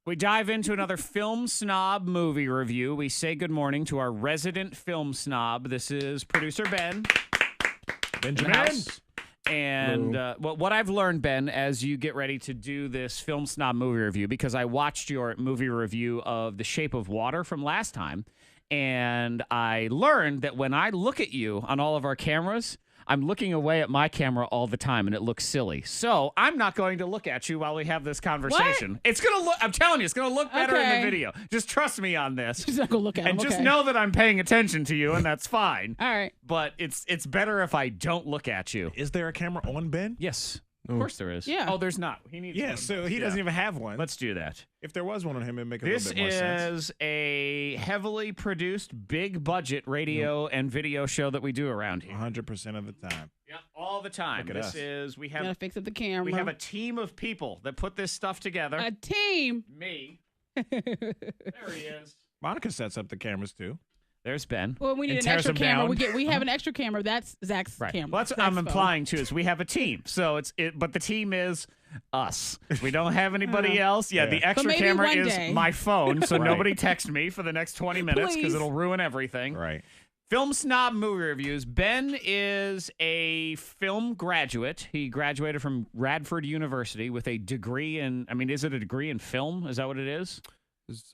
We dive into another Film Snob movie review. We say good morning to our resident film snob. This is producer Ben. Benjamin. And what I've learned, Ben, as you get ready to do this Film Snob movie review, because I watched your movie review of The Shape of Water from last time, and I learned that when I look at you on all of our cameras, I'm looking away at my camera all the time, and it looks silly. So I'm not going to look at you while we have this conversation. What? It's going to look, I'm telling you, it's going to look better in the video. Just trust me on this. She's not going to look at him. And just know that I'm paying attention to you, and that's fine. All right. But it's better if I don't look at you. Is there a camera on Ben? Yes. Of course there is. Yeah. Oh, there's not. He needs one. So he doesn't even have one. Let's do that. If there was one on him, it'd make a little bit more sense. This is a heavily produced, big-budget radio and video show that we do around here. 100% of the time. Yeah, all the time. Look at This us. we Gotta have fix up the camera. we have a team of people that put this stuff together. A team. Me. There he is. Monica sets up the cameras too. There's Ben. Well, we need And an tears extra them camera. down. We have an extra camera. That's Zach's Right. camera. Well, that's what Zach's I'm phone. implying too. Is we have a team. So but the team is us. We don't have anybody else. Yeah, Yeah. the extra maybe camera one is day. my phone, so Right. nobody text me for the next 20 minutes because Please. it'll ruin everything. Right. Film Snob movie reviews. Ben is a film graduate. He graduated from Radford University with a degree in, is it a degree in film? Is that what it is? It's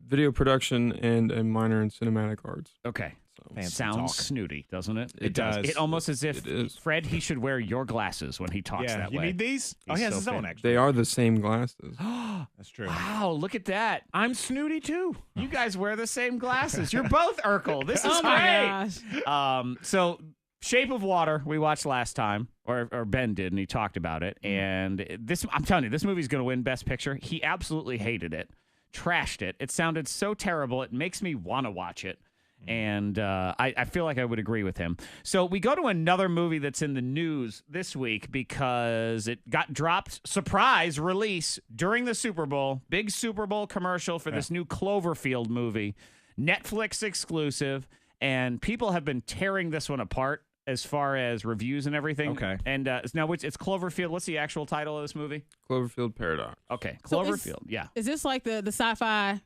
video production and a minor in cinematic arts. Okay. So. Fancy Sounds talk. snooty, doesn't it? It does. It almost as if, It is. Fred, he should wear your glasses when he talks Yeah, that you way. need these? He's He has so his own, fan- actually. They are the same glasses. That's true. Wow, look at that. I'm snooty, too. You guys wear the same glasses. You're both Urkel. This is Oh my great. gosh. So Shape of Water we watched last time, or Ben did, and he talked about it. And this, I'm telling you, this movie's going to win Best Picture. He absolutely hated it, trashed it. It sounded so terrible. It makes me want to watch it. And I feel like I would agree with him. So we go to another movie that's in the news this week because it got dropped, surprise release during the Super Bowl. Big Super Bowl commercial for this new Cloverfield movie. Netflix exclusive. And people have been tearing this one apart as far as reviews and everything. Okay. And now it's Cloverfield. What's the actual title of this movie? Cloverfield Paradox. Okay. So Cloverfield. Yeah. Is this like the sci-fi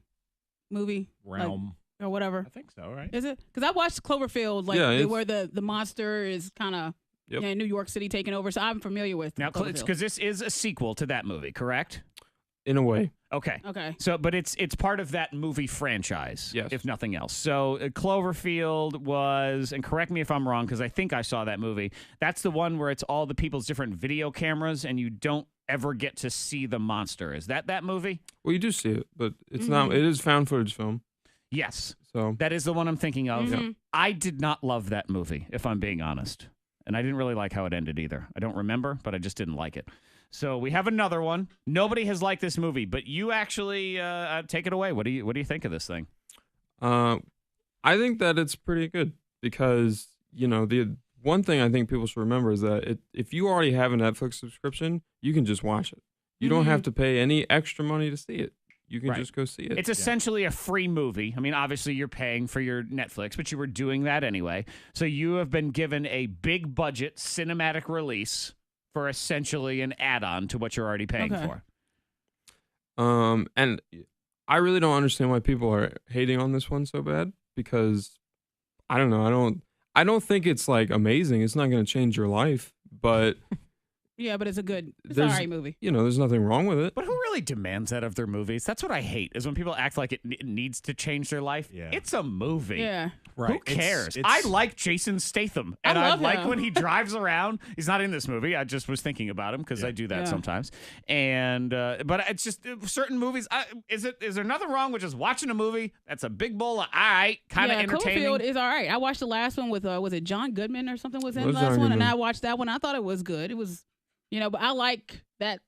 movie? Realm. Or whatever? I think so, right? Is it? Because I watched Cloverfield, Yeah, it's- where the monster is kind of Yep. New York City taking over. So I'm familiar with Now, Cloverfield. because this is a sequel to that movie, correct? In a way. Okay. Okay. So, but it's part of that movie franchise, Yes. if nothing else. So, Cloverfield was, and correct me if I'm wrong, because I think I saw that movie. That's the one where it's all the people's different video cameras, and you don't ever get to see the monster. Is that movie? Well, you do see it, but it's not. It is found footage film. Yes, So that is the one I'm thinking of. Mhm. I did not love that movie, if I'm being honest, and I didn't really like how it ended either. I don't remember, but I just didn't like it. So we have another one. Nobody has liked this movie, but you actually take it away. What do you think of this thing? I think that it's pretty good because the one thing I think people should remember is that if you already have a Netflix subscription, you can just watch it. You don't have to pay any extra money to see it. You can Right. just go see it. It's essentially a free movie. I mean, obviously you're paying for your Netflix, but you were doing that anyway. So you have been given a big budget cinematic release for essentially an add-on to what you're already paying Okay. for. And I really don't understand why people are hating on this one so bad because I don't know. I don't think it's like amazing. It's not going to change your life, but Yeah, but it's a good, it's an There's- alright movie. there's nothing wrong with it. But who really demands that of their movies? That's what I hate, is when people act like it needs to change their life. Yeah. It's a movie. Yeah. Right. Who cares? It's- I like Jason Statham, and I I, love like him. when he drives around. He's not in this movie. I just was thinking about him because I do that Yeah. sometimes. And but it's just certain movies. Is there nothing wrong with just watching a movie that's a big bowl of kind of entertaining? Cloverfield is all right. I watched the last one with was it John Goodman or something was in It the was last John one, and Goodman. I watched that one. I thought it was good. It was, but I like that,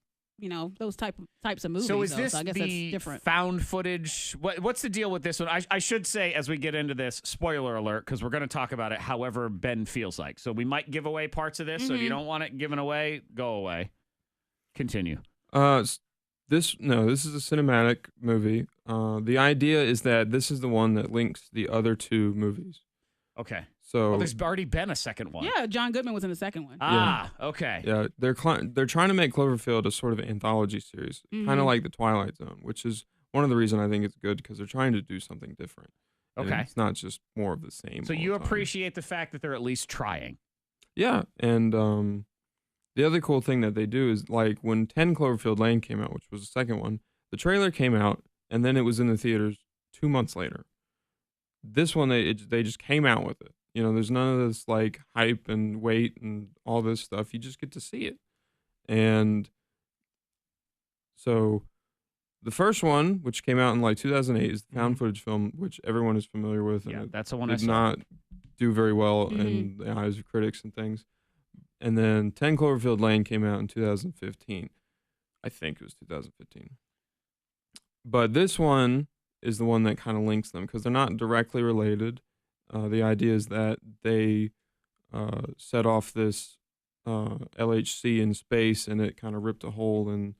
those types of movies. So is though, this I guess that's the different. found footage? What's the deal with this one? I should say as we get into this, spoiler alert, because we're going to talk about it however Ben feels like. So we might give away parts of this. So if you don't want it given away, go away. Continue. This is a cinematic movie. The idea is that this is the one that links the other two movies. Okay. So Oh, there's already been a second one. Yeah, John Goodman was in the second one. Ah, okay. yeah, they're trying to make Cloverfield a sort of anthology series, kind Mhm. of like the Twilight Zone, which is one of the reasons I think it's good because they're trying to do something different. And Okay. it's not just more of the same. So all you the time. appreciate the fact that they're at least trying. Yeah, and the other cool thing that they do is like when 10 Cloverfield Lane came out, which was the second one, the trailer came out and then it was in the theaters 2 months later. This one they just came out with it. You know, there's none of this like hype and wait and all this stuff. You just get to see it. And so the first one, which came out in like 2008, is the found footage film, which everyone is familiar with. And Yeah, it that's the one I did saw. not do very well in the eyes of critics and things. And then 10 Cloverfield Lane came out in 2015. I think it was 2015. But this one is the one that kind of links them because they're not directly related. The idea is that they set off this LHC in space and it kind of ripped a hole in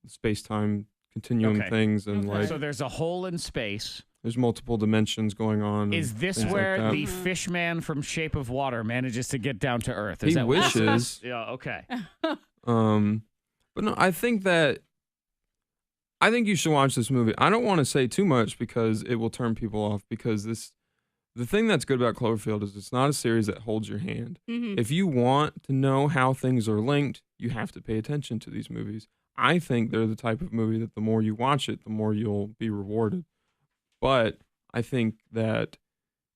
space-time continuum Okay. things. And Okay. like So there's a hole in space. there's multiple dimensions going on. Is and this things like where that. the fish man from Shape of Water manages to get down to Earth? Is He that what this is? wishes. Yeah, okay. But no, I think you should watch this movie. I don't want to say too much because it will turn people off because the thing that's good about Cloverfield is it's not a series that holds your hand. Mhm. If you want to know how things are linked, you have to pay attention to these movies. I think they're the type of movie that the more you watch it, the more you'll be rewarded. But I think that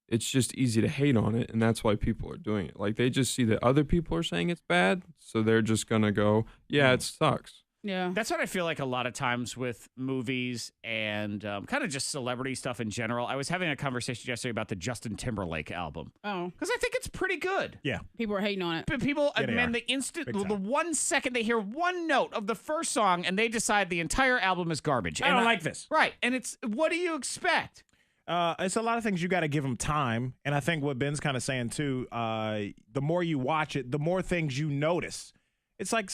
it's just easy to hate on it, and that's why people are doing it. Like, they just see that other people are saying it's bad, so they're just going to go, yeah, it sucks. Yeah. That's what I feel like a lot of times with movies and kind of just celebrity stuff in general. I was having a conversation yesterday about the Justin Timberlake album Oh, because I think it's pretty good. people are hating on it. But people, Yeah, they man, are. the instant, Big the time. 1 second they hear one note of the first song and they decide the entire album is garbage. I And don't like this. Right. And it's, what do you expect? It's a lot of things you got to give them time, and I think what Ben's kind of saying too. The more you watch it, the more things you notice. It's like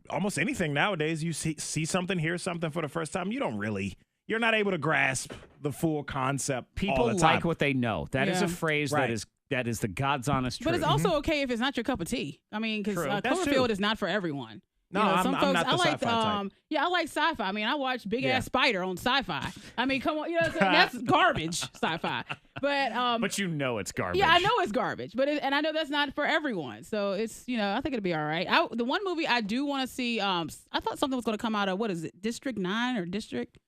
almost anything nowadays. You see something, hear something for the first time. You're not able to grasp the full concept. People all the time. like what they know. That is Yeah. a phrase Right. that is the God's honest truth. But it's also okay if it's not your cup of tea. I mean, because True. That's true. Cloverfield is not for everyone. No, You know, I'm some not folks, the I like, sci-fi type. Yeah, I like sci-fi. I mean, I watch Big Yeah. Ass Spider on Sci-Fi. I mean, come on, you know, what I'm saying? That's garbage sci-fi. But but you know it's garbage. yeah, I know it's garbage, but and I know that's not for everyone. So it's, you know, I think it'll be all right. The one movie I do want to see, I thought something was going to come out of, what is it, District 9 or District?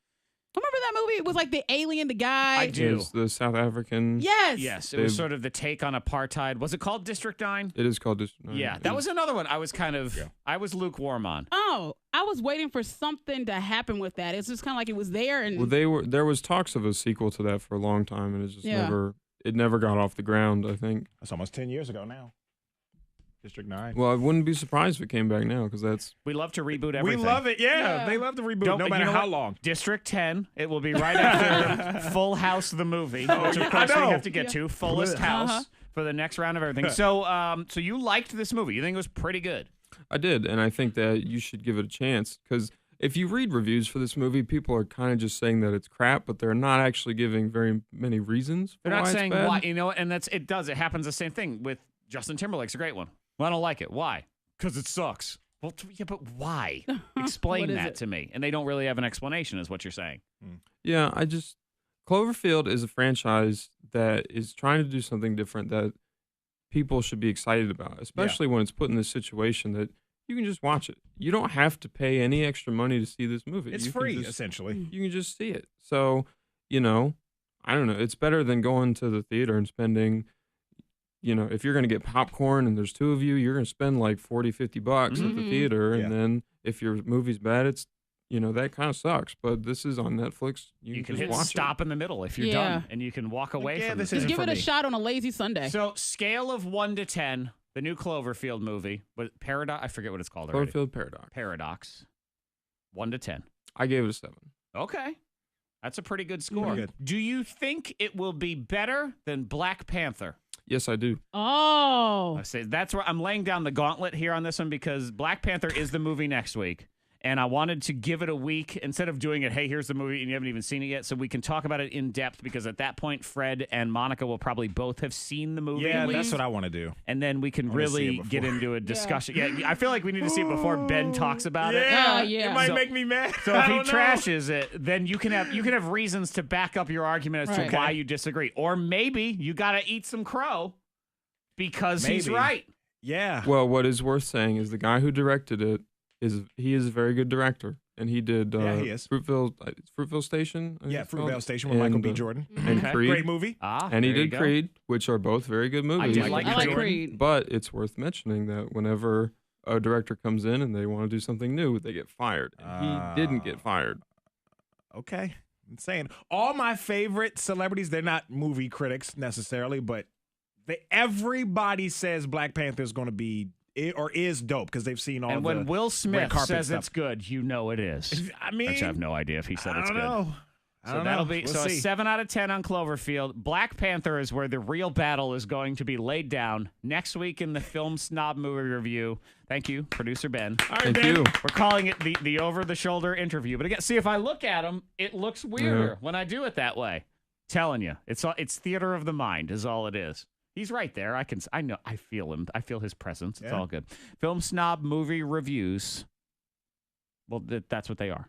Remember that movie? It was like the alien, the guy. I do. There's the South African. Yes. Yes, it was sort of the take on apartheid. Was it called District 9? It is called District 9. Yeah, that was another one I was kind of, I was lukewarm on. Oh, I was waiting for something to happen with that. It's just kind of like it was there and Well, there was talks of a sequel to that for a long time, and it just Yeah. never got off the ground, I think. That's almost 10 years ago now. District 9. Well, I wouldn't be surprised if it came back now, because that's We love to reboot everything. We love it. Yeah, Yeah. they love to reboot Don't- no you matter know how what? long. District 10. It will be right after Full House the movie, which of yeah, course I we know. have to get to. Fullest House for the next round of everything. So, so you liked this movie? You think it was pretty good? I did, and I think that you should give it a chance, because if you read reviews for this movie, people are kind of just saying that it's crap, but they're not actually giving very many reasons. They're for not why saying it's bad. why, you know, and it does. It happens the same thing with Justin Timberlake's a great one. Well, I don't like it. Why? Because it sucks. Well, yeah, but why? Explain What is that it? to me. And they don't really have an explanation, is what you're saying. Yeah, Cloverfield is a franchise that is trying to do something different that people should be excited about, especially when it's put in this situation that you can just watch it. You don't have to pay any extra money to see this movie. It's You can free, just- essentially. You can just see it. So, you know, I don't know. It's better than going to the theater and spending, you know, if you're going to get popcorn and there's two of you, you're going to spend like $40, $50 at the theater. Yeah. And then if your movie's bad, it's, you know, that kind of sucks. But this is on Netflix. You can can just hit watch stop in the middle if you're Yeah. done, and you can walk away yeah, from this it. isn't just give for it a me. shot on a lazy Sunday. So, scale of 1 to 10, the new Cloverfield movie, but Paradox, I forget what it's called already. Cloverfield Paradox. Paradox, 1 to 10. I gave it a 7. Okay. That's a pretty good score. Pretty good. Do you think it will be better than Black Panther? Yes, I do. Oh. I say that's where I'm laying down the gauntlet here on this one because Black Panther is the movie next week. And I wanted to give it a week instead of doing it, hey, here's the movie, and you haven't even seen it yet, so we can talk about it in depth, because at that point, Fred and Monica will probably both have seen the movie. Yeah, at that's least. what I want to do. And then we can really get into a discussion. Yeah, I feel like we need to see it before Ben talks about it. Yeah. It might make me mad. So if he trashes it, then you can have reasons to back up your argument as to Right. why you disagree. Or maybe you got to eat some crow because he's right. Yeah. Well, what is worth saying is the guy who directed it is a very good director, and he did he is. Fruitville Station. I think Yeah, it's called. Fruitvale Station with Michael B. And, Jordan. and Okay. Creed. Great movie. And he there you did go. Creed, which are both very good movies. did like I like Jordan. Creed. But it's worth mentioning that whenever a director comes in and they want to do something new, they get fired. And he didn't get fired. Okay. I'm saying all my favorite celebrities, they're not movie critics necessarily, but everybody says Black Panther is going to be or is dope because they've seen all And the when Will red Smith carpet says stuff. it's good, you know it is. I mean, Actually, I have no idea if he said it's I good. don't know. I So don't that'll know. be We'll a see. 7 out of 10 on Cloverfield. Black Panther is where the real battle is going to be laid down next week in the Film Snob movie review. Thank you, producer Ben. All right, Thank Ben. you. We're calling it the over the shoulder interview. But again, see, if I look at him, it looks weirder when I do it that way. Telling you, it's theater of the mind is all it is. He's right there. I know. I feel him. I feel his presence. It's Yeah. all good. Film Snob movie reviews. Well, that's what they are.